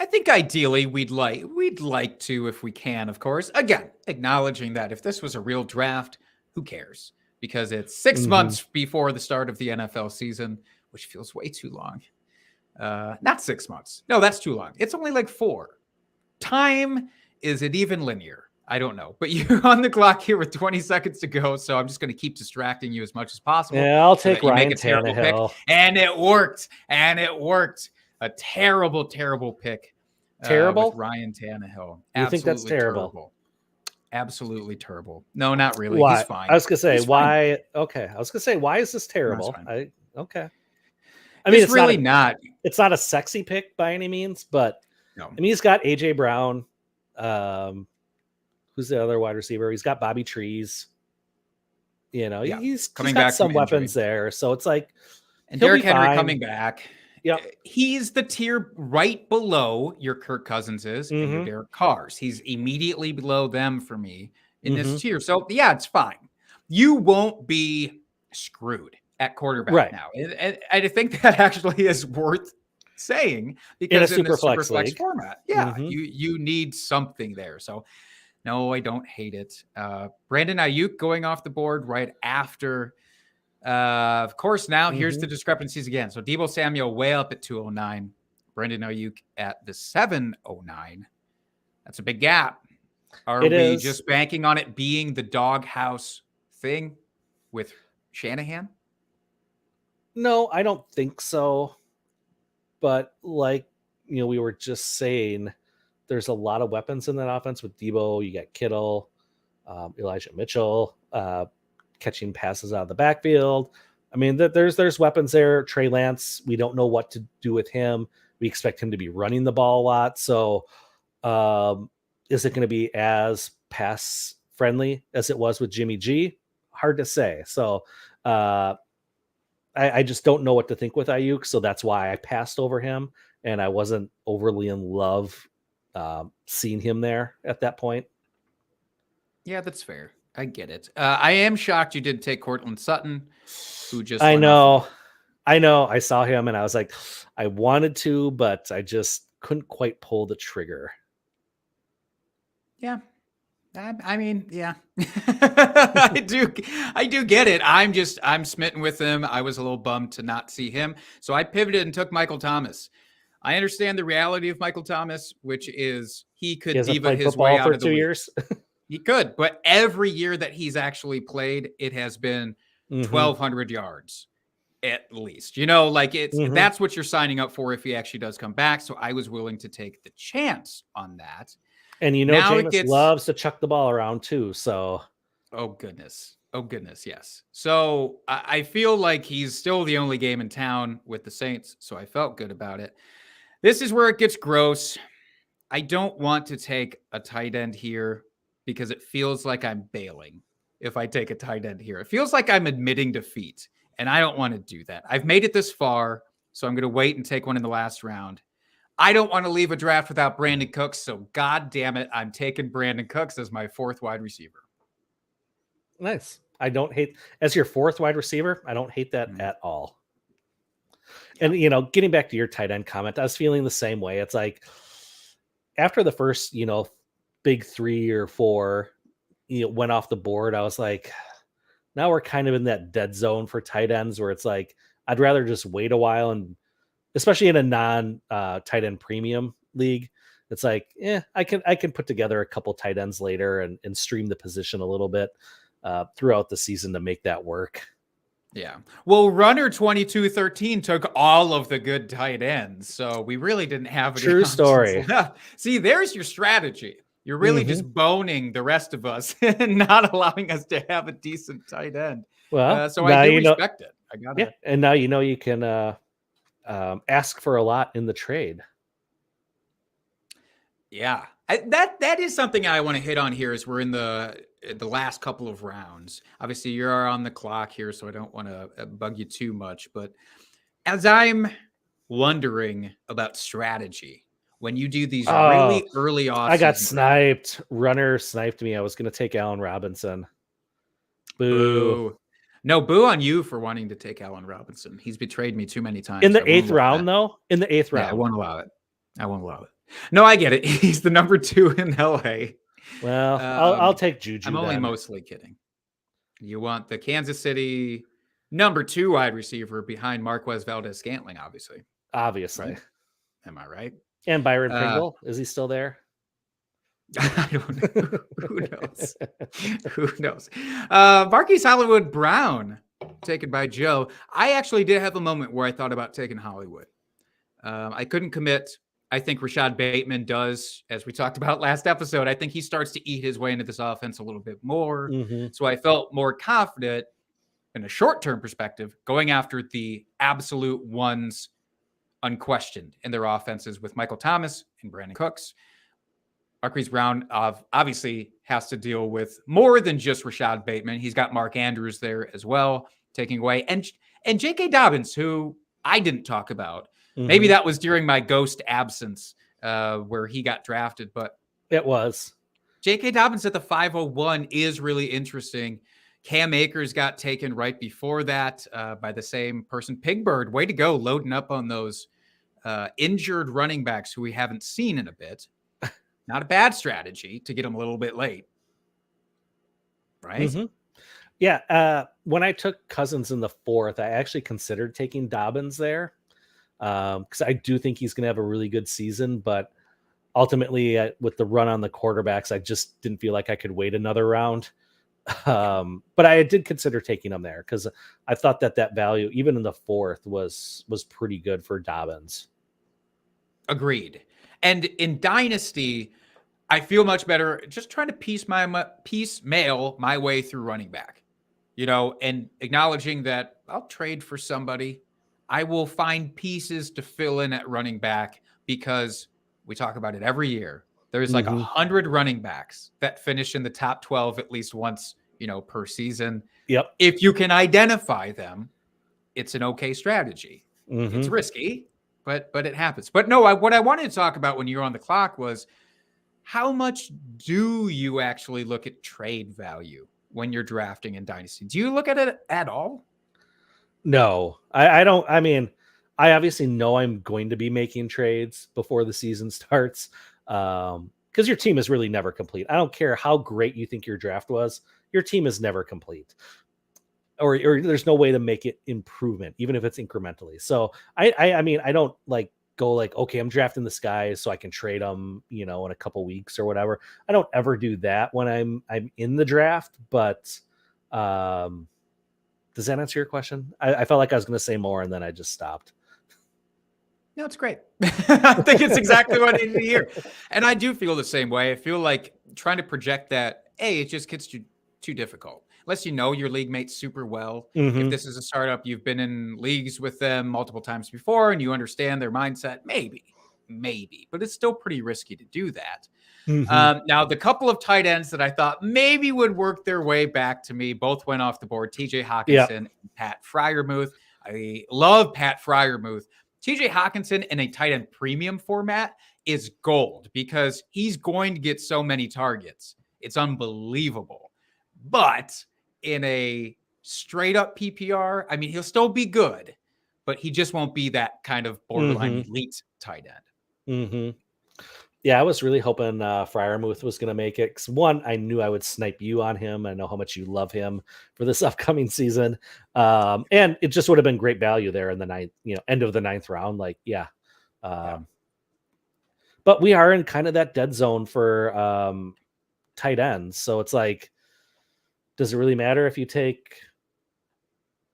think ideally we'd like to, if we can, of course, again, acknowledging that if this was a real draft, who cares? Because it's 6 months before the start of the NFL season, which feels way too long. Not 6 months. No, that's too long. It's only like 4. Time, is it even linear? I don't know. But you're on the clock here with 20 seconds to go, so I'm just going to keep distracting you as much as possible. Yeah, I'll take Ryan Tannehill. And it worked. A terrible, terrible pick. Terrible? With Ryan Tannehill. You think that's terrible? Absolutely terrible. No, not really. Why? He's fine. I was gonna say He's why. fine. Okay, I was gonna say why is this terrible? Okay. I mean, it's really not. It's not a sexy pick by any means, but no. I mean, he's got AJ Brown. Who's the other wide receiver? He's got Bobby Trees. You know, he's got some weapons there, so it's like, and Derrick Henry coming back. Yeah, he's the tier right below your Kirk Cousinses and your Derek Carrs. He's immediately below them for me in this tier. So yeah, it's fine. You won't be screwed at quarterback now. And I think that actually is worth saying, because in the super flex format, you need something there. So no, I don't hate it. Brandon Ayuk going off the board right after. Of course, now here's the discrepancies again. So Deebo Samuel way up at 209, Brandon Ayuk at the 709. That's a big gap. Are we just banking on it being the doghouse thing with Shanahan? No, I don't think so. But like, we were just saying, there's a lot of weapons in that offense with Deebo. You got Kittle, Elijah Mitchell, catching passes out of the backfield. I mean, there's weapons there. Trey Lance, we don't know what to do with him. We expect him to be running the ball a lot. So is it going to be as pass friendly as it was with Jimmy G? Hard to say. So I just don't know what to think with Ayuk. So that's why I passed over him, and I wasn't overly in love seeing him there at that point. Yeah, that's fair. I get it. I am shocked you didn't take Cortland Sutton, who just... I know. I saw him and I was like, I wanted to, but I just couldn't quite pull the trigger. Yeah. I mean, yeah. I do get it. I'm smitten with him. I was a little bummed to not see him. So I pivoted and took Michael Thomas. I understand the reality of Michael Thomas, which is he could diva his way out of the 2 years. He could, but every year that he's actually played, it has been 1,200 yards at least. That's what you're signing up for if he actually does come back. So I was willing to take the chance on that. And Jameis loves to chuck the ball around too. So, oh goodness, yes. So I feel like he's still the only game in town with the Saints. So I felt good about it. This is where it gets gross. I don't want to take a tight end here, because it feels like I'm bailing if I take a tight end here. It feels like I'm admitting defeat, and I don't want to do that. I've made it this far, so I'm going to wait and take one in the last round. I don't want to leave a draft without Brandon Cooks, so God damn it, I'm taking Brandon Cooks as my 4th wide receiver. Nice. I don't hate, as your 4th wide receiver, I don't hate that at all. Yeah. And, getting back to your tight end comment, I was feeling the same way. It's like, after the first, big 3 or 4 went off the board, I was like, now we're kind of in that dead zone for tight ends where it's like, I'd rather just wait a while, and especially in a non tight end premium league, it's like, I can put together a couple tight ends later and stream the position a little bit throughout the season to make that work. Yeah. Well, Runner 2213 took all of the good tight ends, so we really didn't have any true story. See, there's your strategy. You're really just boning the rest of us and not allowing us to have a decent tight end. Well, so I do respect it. I got it. And now you can ask for a lot in the trade. Yeah, that is something I want to hit on here as we're in the last couple of rounds. Obviously, you're on the clock here, so I don't want to bug you too much. But as I'm wondering about strategy, when you do these really early off, I got sniped. Runner sniped me. I was going to take Allen Robinson. Boo. No, boo on you for wanting to take Allen Robinson. He's betrayed me too many times. In the 8th round, though? In the 8th round. Yeah, I won't allow it. No, I get it. He's the number 2 in LA. Well, I'll take Juju. I'm only mostly kidding. You want the Kansas City number 2 wide receiver behind Marquez Valdez-Scantling, obviously. Obviously. Right? Am I right? And Byron Pringle, is he still there? I don't know. Who knows? Who knows? Marquise Hollywood Brown, taken by Joe. I actually did have a moment where I thought about taking Hollywood. I couldn't commit. I think Rashad Bateman does, as we talked about last episode. I think he starts to eat his way into this offense a little bit more. So I felt more confident in a short-term perspective going after the absolute ones unquestioned in their offenses with Michael Thomas and Brandon Cooks. Marquise Brown obviously has to deal with more than just Rashad Bateman. He's got Mark Andrews there as well, taking away. And J.K. Dobbins, who I didn't talk about. Maybe that was during my ghost absence where he got drafted, but it was. J.K. Dobbins at the 501 is really interesting. Cam Akers got taken right before that by the same person. Pigbird, way to go, loading up on those injured running backs who we haven't seen in a bit. Not a bad strategy to get them a little bit late. Right? Yeah. When I took Cousins in the 4th, I actually considered taking Dobbins there. Because I do think he's going to have a really good season, but ultimately with the run on the quarterbacks, I just didn't feel like I could wait another round. But I did consider taking him there because I thought that value, even in the 4th, was pretty good for Dobbins. Agreed. And in Dynasty, I feel much better just trying to piecemeal my way through running back, and acknowledging that I'll trade for somebody. I will find pieces to fill in at running back because we talk about it every year. There's like 100 running backs that finish in the top 12 at least once, per season. Yep. If you can identify them, it's an okay strategy. It's risky, but it happens. But no, what I wanted to talk about when you were on the clock was how much do you actually look at trade value when you're drafting in Dynasty? Do you look at it at all? No, I don't. I mean, I obviously know I'm going to be making trades before the season starts because your team is really never complete. I don't care how great you think your draft was. Your team is never complete. Or there's no way to make it improvement, even if it's incrementally. So I mean, I don't go okay, I'm drafting this guy so I can trade him, in a couple weeks or whatever. I don't ever do that when I'm in the draft, but does that answer your question? I felt like I was going to say more and then I just stopped. No, it's great. I think it's exactly what I needed to hear. And I do feel the same way. I feel like trying to project that, it just gets too difficult. Unless your league mates super well. If this is a startup, you've been in leagues with them multiple times before and you understand their mindset, maybe. But it's still pretty risky to do that. Now, the couple of tight ends that I thought maybe would work their way back to me both went off the board. TJ Hawkinson and Pat Freiermuth. I love Pat Freiermuth. TJ Hawkinson in a tight end premium format is gold because he's going to get so many targets. It's unbelievable. But in a straight up PPR, I mean, he'll still be good, but he just won't be that kind of borderline elite tight end. Yeah, I was really hoping Freiermuth was going to make it. 'Cause one, I knew I would snipe you on him. I know how much you love him for this upcoming season. And it just would have been great value there in the end of the 9th round. But we are in kind of that dead zone for tight ends. So it's like, does it really matter if you take,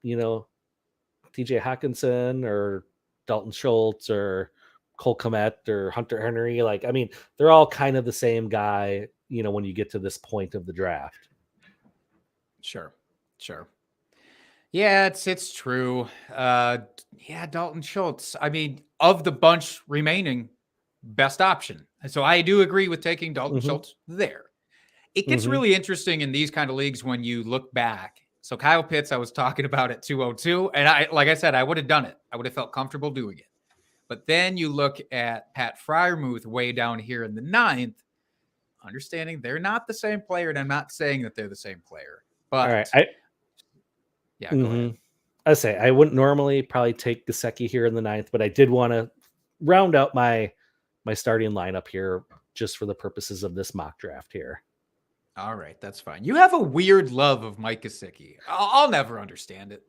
TJ Hawkinson or Dalton Schultz or Cole Kmet or Hunter Henry? They're all kind of the same guy, when you get to this point of the draft. Sure. Yeah, it's true. Dalton Schultz. I mean, of the bunch remaining, best option. So I do agree with taking Dalton Schultz there. It gets really interesting in these kind of leagues when you look back. So Kyle Pitts, I was talking about at 202, and like I said, I would have done it. I would have felt comfortable doing it. But then you look at Pat Freiermuth way down here in the 9th, understanding they're not the same player, and I'm not saying that they're the same player. But all right, Yeah, go ahead. I say I wouldn't normally probably take Gesicki here in the 9th, but I did want to round out my starting lineup here just for the purposes of this mock draft here. All right, that's fine. You have a weird love of Mike Gesicki. I'll never understand it.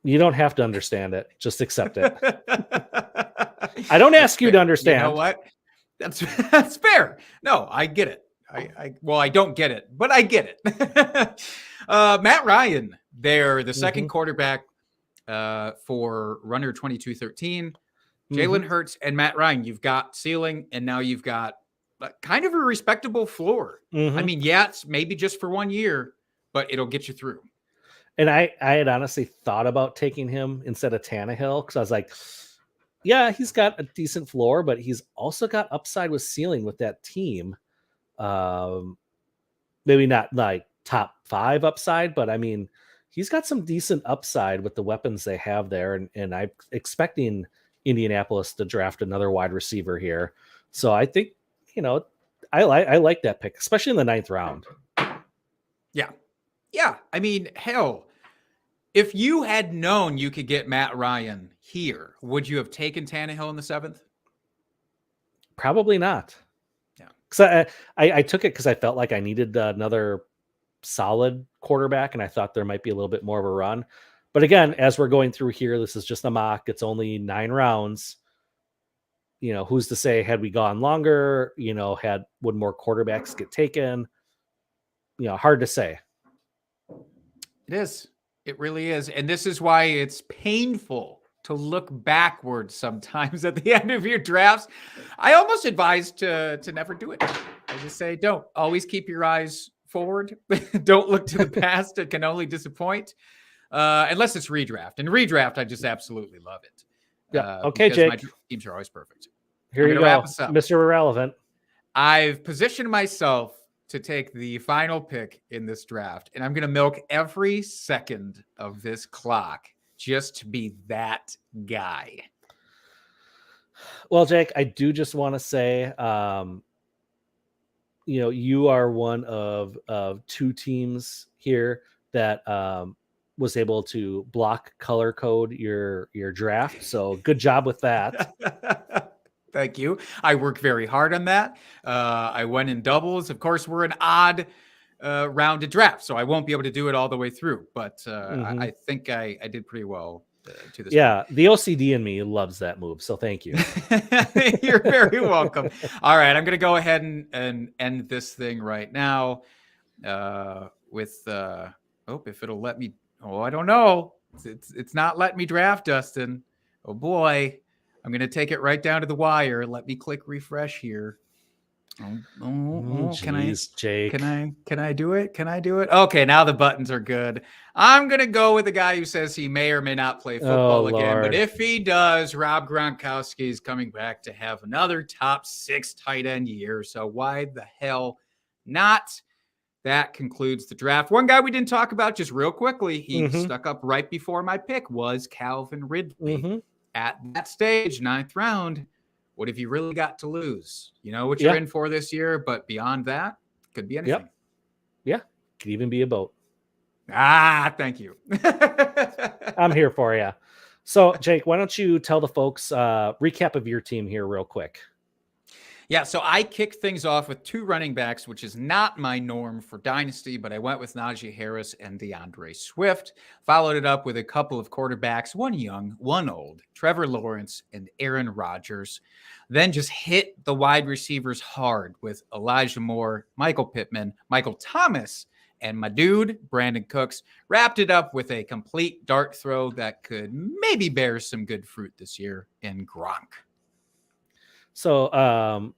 You don't have to understand it. Just accept it. I don't ask you to understand. You know what? That's fair. No, I get it. I don't get it, but I get it. Matt Ryan, they're the second quarterback for runner 2213. Jalen Hurts and Matt Ryan. You've got ceiling, and now you've got kind of a respectable floor. I mean, yeah, it's maybe just for 1 year, but it'll get you through. And I had honestly thought about taking him instead of Tannehill because I was like, yeah, he's got a decent floor, but he's also got upside with ceiling with that team. Maybe not like top 5 upside, but I mean, he's got some decent upside with the weapons they have there. And I'm expecting Indianapolis to draft another wide receiver here. So I think, I like that pick, especially in the 9th round. Yeah. Yeah. I mean, hell, if you had known you could get Matt Ryan here, would you have taken Tannehill in the 7th? Probably not. Yeah. Because I took it because I felt like I needed another solid quarterback, and I thought there might be a little bit more of a run. But again, as we're going through here, this is just a mock. It's only 9 rounds. Who's to say had we gone longer, would more quarterbacks get taken? Hard to say. It is. It really is. And this is why it's painful to look backwards sometimes at the end of your drafts. I almost advise to never do it. I just say, don't. Always keep your eyes forward. Don't look to the past. It can only disappoint. Unless it's redraft. And redraft, I just absolutely love it. Yeah. Okay, Jake. My teams are always perfect. Here you go, Mr. Irrelevant. I've positioned myself to take the final pick in this draft, and I'm going to milk every second of this clock just to be that guy. Well, Jake, I do just want to say, you are one of 2 teams here that was able to block color code your draft. So good job with that. Thank you. I worked very hard on that. I went in doubles. Of course, we're an odd rounded draft, so I won't be able to do it all the way through. But I think I did pretty well to this. Yeah, point. The OCD in me loves that move, so thank you. You're very welcome. All right, I'm going to go ahead and end this thing right now with if it'll let me. Oh, I don't know. It's not letting me draft, Dustin. Oh boy. I'm going to take it right down to the wire. Let me click refresh here. Jake. Can I do it? Can I do it? Okay, now the buttons are good. I'm going to go with the guy who says he may or may not play football again. Lord. But if he does, Rob Gronkowski is coming back to have another top 6 tight end year. So why the hell not? That concludes the draft. One guy we didn't talk about just real quickly, he stuck up right before my pick, was Calvin Ridley. At that stage, 9th round, what have you really got to lose? You know what you're in for this year, but beyond that, could be anything. Yeah, could even be a boat. Thank you. I'm here for you. So, Jake, why don't you tell the folks recap of your team here real quick? Yeah, so I kicked things off with 2 running backs, which is not my norm for Dynasty, but I went with Najee Harris and DeAndre Swift. Followed it up with a couple of quarterbacks, one young, one old, Trevor Lawrence and Aaron Rodgers. Then just hit the wide receivers hard with Elijah Moore, Michael Pittman, Michael Thomas, and my dude, Brandon Cooks. Wrapped it up with a complete dart throw that could maybe bear some good fruit this year in Gronk. So,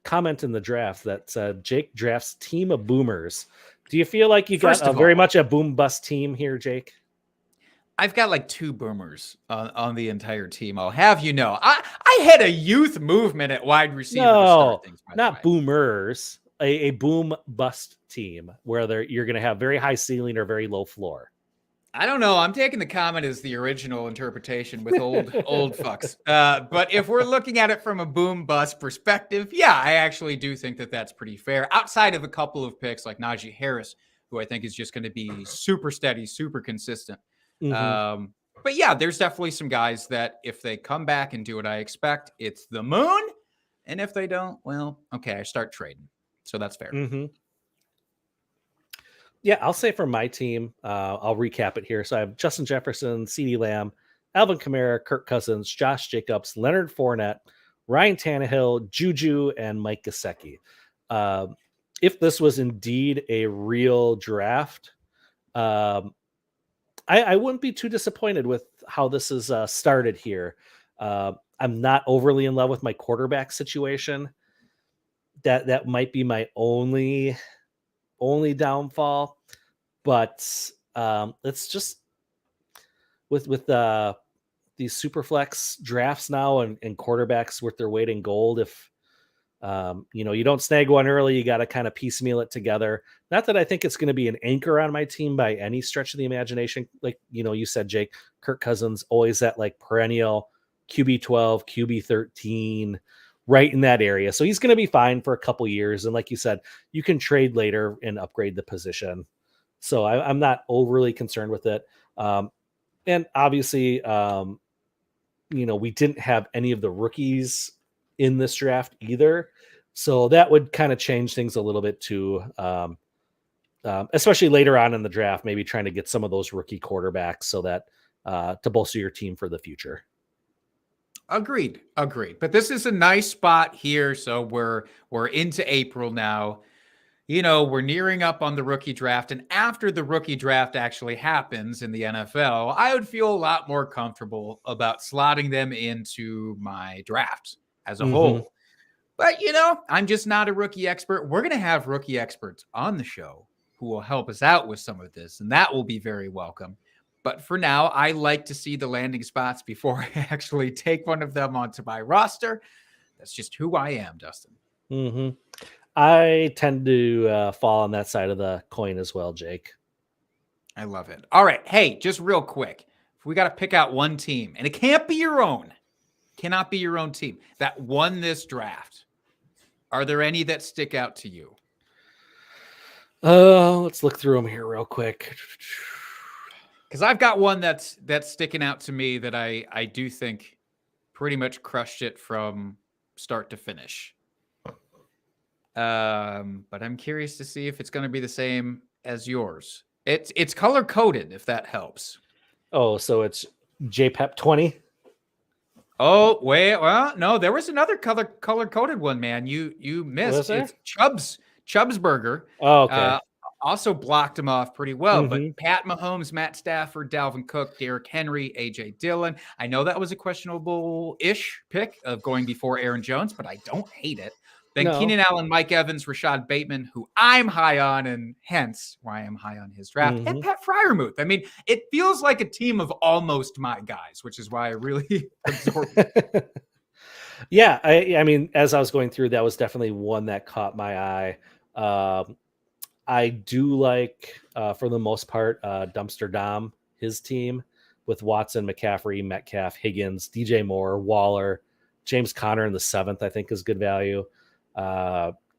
comment in the draft that said Jake drafts team of boomers. Do you feel like you got very much a boom bust team here, Jake? I've got like 2 boomers on the entire team. I'll have you know. I had a youth movement at wide receiver. No, not boomers. A boom bust team where you're going to have very high ceiling or very low floor. I don't know. I'm taking the comment as the original interpretation with old fucks. But if we're looking at it from a boom bust perspective, yeah, I actually do think that that's pretty fair. Outside of a couple of picks like Najee Harris, who I think is just going to be super steady, super consistent. Mm-hmm. But yeah, there's definitely some guys that if they come back and do what I expect, it's the moon. And if they don't, well, okay, I start trading. So that's fair. Mm-hmm. Yeah, I'll say for my team, I'll recap it here. So I have Justin Jefferson, CeeDee Lamb, Alvin Kamara, Kirk Cousins, Josh Jacobs, Leonard Fournette, Ryan Tannehill, Juju, and Mike Gesicki. If this was indeed a real draft, I wouldn't be too disappointed with how this is started here. I'm not overly in love with my quarterback situation. That might be my only downfall, but it's just with these super flex drafts now and quarterbacks worth their weight in gold. If you don't snag one early, you got to kind of piecemeal it together. Not that I think it's going to be an anchor on my team by any stretch of the imagination. Like, you said, Jake, Kirk Cousins, always that like perennial QB 12, QB 13, right in that area. So he's going to be fine for a couple years. And like you said, you can trade later and upgrade the position. So I'm not overly concerned with it. And obviously, we didn't have any of the rookies in this draft either. So that would kind of change things a little bit too. Especially later on in the draft, maybe trying to get some of those rookie quarterbacks so that to bolster your team for the future. Agreed. But this is a nice spot here. So we're into April now. We're nearing up on the rookie draft. And after the rookie draft actually happens in the NFL, I would feel a lot more comfortable about slotting them into my draft as a whole. But, I'm just not a rookie expert. We're going to have rookie experts on the show who will help us out with some of this. And that will be very welcome. But for now, I like to see the landing spots before I actually take one of them onto my roster. That's just who I am, Dustin. Mm-hmm. I tend to fall on that side of the coin as well, Jake. I love it. All right. Hey, just real quick. If we got to pick out one team, and it can't be your own, cannot be your own team that won this draft. Are there any that stick out to you? Let's look through them here real quick. Because I've got one that's sticking out to me that I do think pretty much crushed it from start to finish. But I'm curious to see if it's going to be the same as yours. It's color coded, if that helps. Oh, so it's JPEP 20. Oh, wait. Well, no, there was another color coded one, man. You missed. It's Chubb's Burger. Oh, okay. Also blocked him off pretty well. But Pat Mahomes, Matt Stafford, Dalvin Cook, Derrick Henry, A.J. Dillon. I know that was a questionable-ish pick of going before Aaron Jones, but I don't hate it. Then Keenan Allen, Mike Evans, Rashad Bateman, who I'm high on, and hence why I'm high on his draft, and Pat Freiermuth. I mean, it feels like a team of almost my guys, which is why I really absorbed it. Yeah, I mean, as I was going through, that was definitely one that caught my eye. I do like, for the most part, Dumpster Dom, his team, with Watson, McCaffrey, Metcalf, Higgins, DJ Moore, Waller, James Conner in the 7th, I think is good value.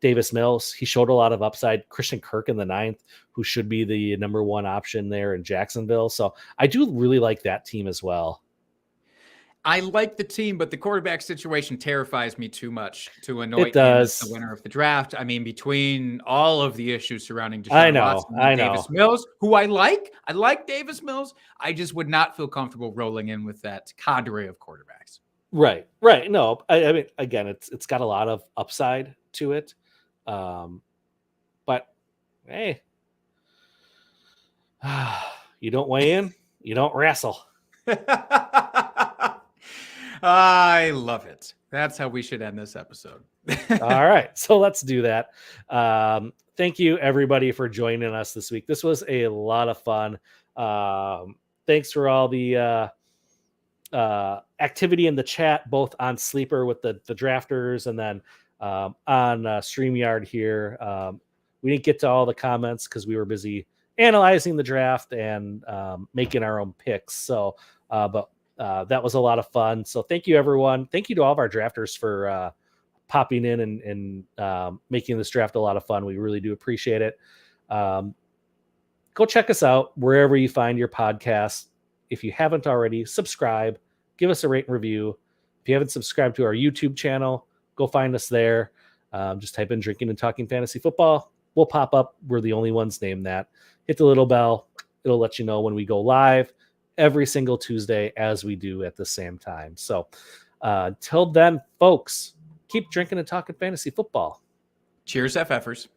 Davis Mills, he showed a lot of upside. Christian Kirk in the 9th, who should be the number one option there in Jacksonville. So I do really like that team as well. I like the team, but the quarterback situation terrifies me too much to anoint him as the winner of the draft. I mean, between all of the issues surrounding Deshaun Watson and Davis Mills, who I like Davis Mills. I just would not feel comfortable rolling in with that cadre of quarterbacks. Right. No, I mean, again, it's got a lot of upside to it. But hey, you don't weigh in, you don't wrestle. I love it. That's how we should end this episode. All right. So let's do that. Thank you everybody for joining us this week. This was a lot of fun. Thanks for all the activity in the chat, both on Sleeper with the drafters and then on StreamYard here. We didn't get to all the comments because we were busy analyzing the draft and making our own picks. So, but that was a lot of fun. So thank you, everyone. Thank you to all of our drafters for popping in and making this draft a lot of fun. We really do appreciate it. go check us out wherever you find your podcasts. If you haven't already, subscribe, give us a rate and review. If you haven't subscribed to our YouTube channel, go find us there. Just type in Drinking and Talking Fantasy Football. We'll pop up. We're the only ones named that. Hit the little bell. It'll let you know when we go live every single Tuesday, as we do at the same time. So till then, folks, keep drinking and talking fantasy football. Cheers, FFers.